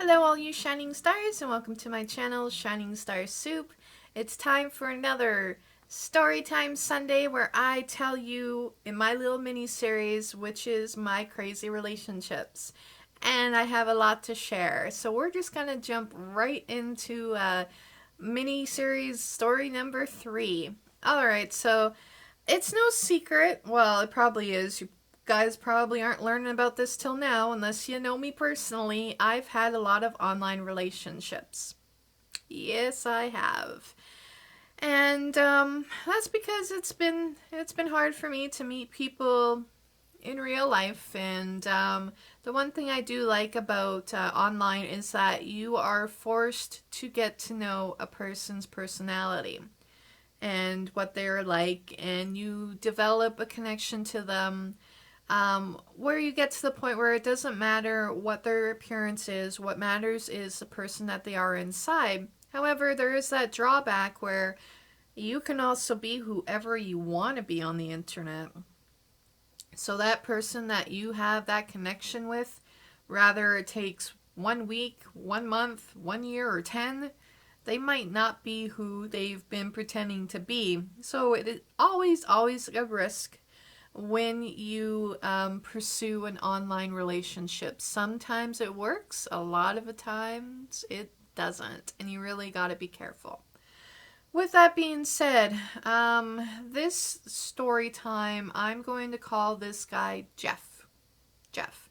Hello all you shining stars and welcome to my channel, Shining Star Soup. It's time for another Storytime Sunday where I tell you in my little mini-series which is my crazy relationships. And I have a lot to share. So we're just going to jump right into mini-series story number 3. Alright, so it's no secret, well it probably is, you guys probably aren't learning about this till now unless you know me personally. I've had a lot of online relationships. Yes, I have. And that's because it's been hard for me to meet people in real life. And the one thing I do like about online is that you are forced to get to know a person's personality and what they're like, and you develop a connection to them, where you get to the point where it doesn't matter what their appearance is. What matters is the person that they are inside. However, there is that drawback where you can also be whoever you want to be on the internet. So that person that you have that connection with, rather it takes 1 week, 1 month, 1 year, or 10, they might not be who they've been pretending to be. So it is always a risk when you pursue an online relationship. Sometimes it works, a lot of the times it doesn't, and you really got to be careful. With that being said, this story time, I'm going to call this guy Jeff. Jeff.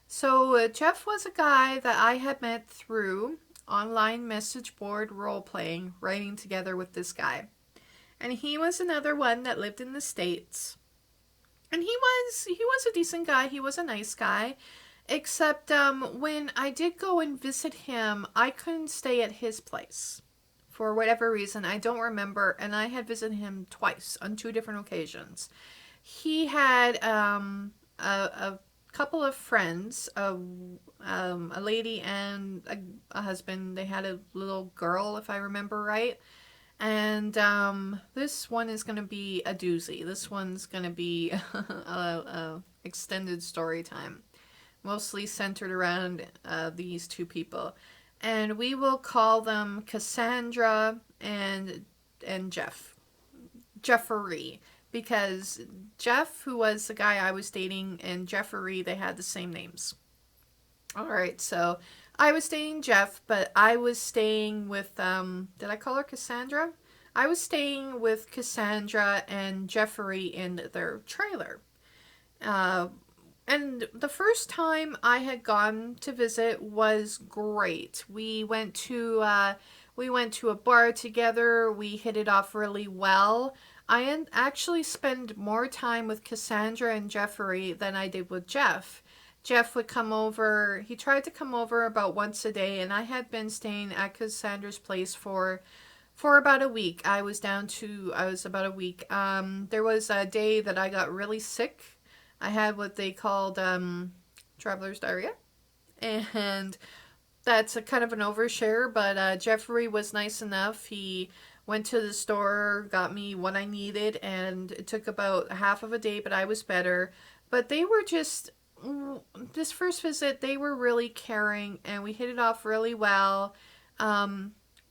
So, Jeff was a guy that I had met through online message board role playing, writing together with this guy. And he was another one that lived in the States. And he was a decent guy. He was a nice guy. Except when I did go and visit him, I couldn't stay at his place for whatever reason. I don't remember. And I had visited him twice on 2 different occasions. He had a couple of friends, a lady and a husband. They had a little girl, if I remember right. And this one is going to be a doozy. This one's going to be a extended story time, mostly centered around these 2 people. And we will call them Cassandra and Jeffrey, because Jeff, who was the guy I was dating, and Jeffrey, they had the same names. Alright, so I was dating Jeff, but I was staying with, did I call her Cassandra? I was staying with Cassandra and Jeffrey in their trailer. Uh, and the first time I had gone to visit was great. We went to a bar together. We hit it off really well. I actually spent more time with Cassandra and Jeffrey than I did with Jeff. Jeff would come over. He tried to come over about once a day, and I had been staying at Cassandra's place for about a week. I was about a week. There was a day that I got really sick. I had what they called traveler's diarrhea, and that's a kind of an overshare. But Jeffrey was nice enough. He went to the store, got me what I needed, and it took about half of a day, but I was better. But they were just, this first visit, they were really caring, and we hit it off really well.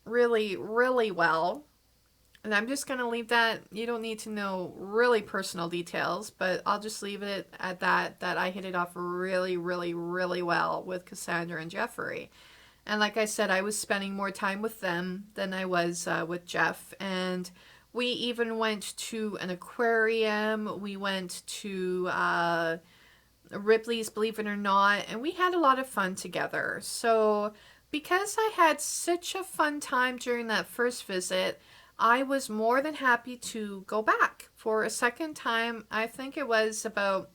Really, really well. And I'm just going to leave that. You don't need to know really personal details, but I'll just leave it at that I hit it off really, really, really well with Cassandra and Jeffrey. And like I said, I was spending more time with them than I was with Jeff. And we even went to an aquarium. We went to Ripley's, believe it or not, and we had a lot of fun together. So because I had such a fun time during that first visit, I was more than happy to go back for a second time. I think it was about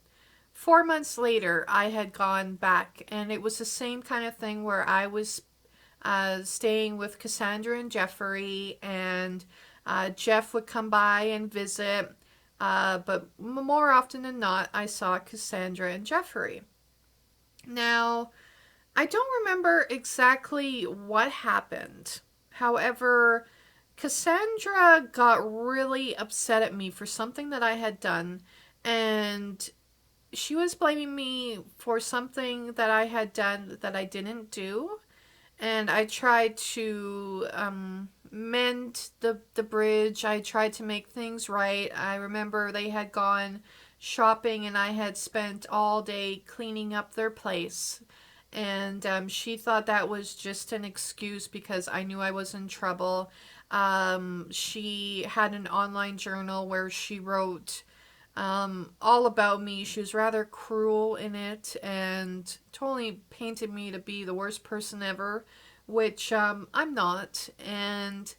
4 months later I had gone back, and it was the same kind of thing where I was staying with Cassandra and Jeffrey, and Jeff would come by and visit. But more often than not, I saw Cassandra and Jeffrey. Now, I don't remember exactly what happened. However, Cassandra got really upset at me for something that I had done, and she was blaming me for something that I had done that I didn't do. and I tried to mend the bridge. I tried to make things right. I remember they had gone shopping, and I had spent all day cleaning up their place. And she thought that was just an excuse because I knew I was in trouble. She had an online journal where she wrote all about me. She was rather cruel in it and totally painted me to be the worst person ever, which I'm not. And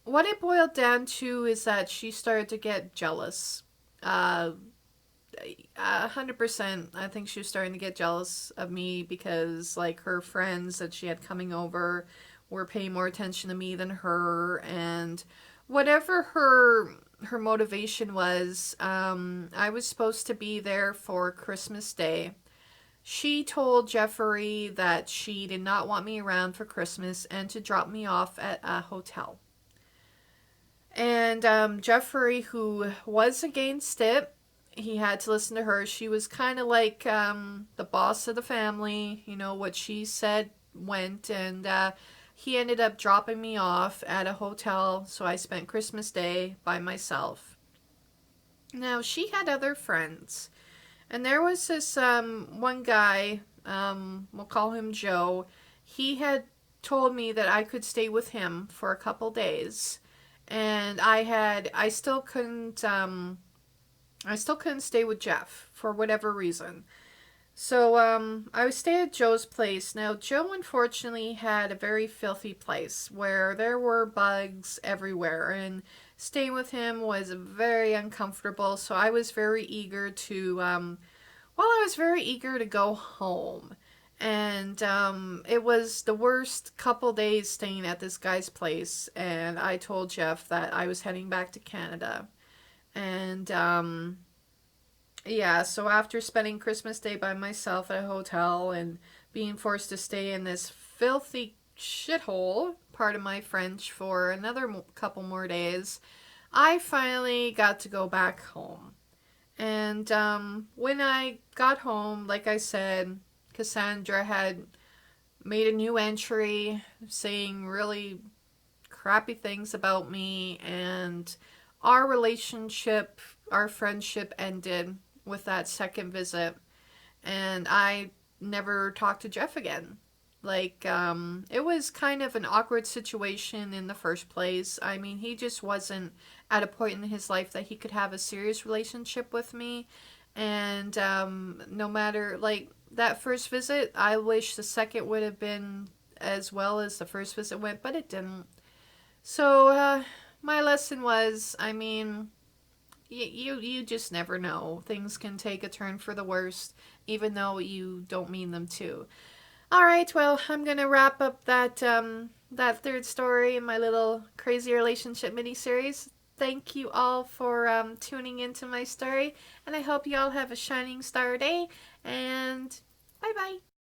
what it boiled down to is that she started to get jealous. 100%. I think she was starting to get jealous of me because, like, her friends that she had coming over were paying more attention to me than her, and whatever her motivation was, I was supposed to be there for Christmas Day. She told Jeffrey that she did not want me around for Christmas and to drop me off at a hotel. And Jeffrey, who was against it, he had to listen to her. She was kind of like the boss of the family. You know, what she said went, and he ended up dropping me off at a hotel, so I spent Christmas Day by myself. Now, she had other friends, and there was this one guy, we'll call him Joe. He had told me that I could stay with him for a couple days, and I still couldn't stay with Jeff for whatever reason. So I stayed at Joe's place. Now, Joe unfortunately had a very filthy place where there were bugs everywhere, and staying with him was very uncomfortable. So I was very eager to, I was very eager to go home. And it was the worst couple days staying at this guy's place. And I told Jeff that I was heading back to Canada. And yeah, so after spending Christmas Day by myself at a hotel and being forced to stay in this filthy shithole, pardon my French, for another couple more days, I finally got to go back home. And when I got home, like I said, Cassandra had made a new entry saying really crappy things about me, and our relationship, our friendship ended with that second visit, and I never talked to Jeff again. Like, it was kind of an awkward situation in the first place. I mean, he just wasn't at a point in his life that he could have a serious relationship with me. And no matter, like, that first visit, I wish the second would have been as well as the first visit went, but it didn't. So, my lesson was, I mean, you just never know. Things can take a turn for the worst, even though you don't mean them to. All right, well, I'm gonna wrap up that third story in my little crazy relationship miniseries. Thank you all for tuning into my story, and I hope you all have a shining star day. And bye bye.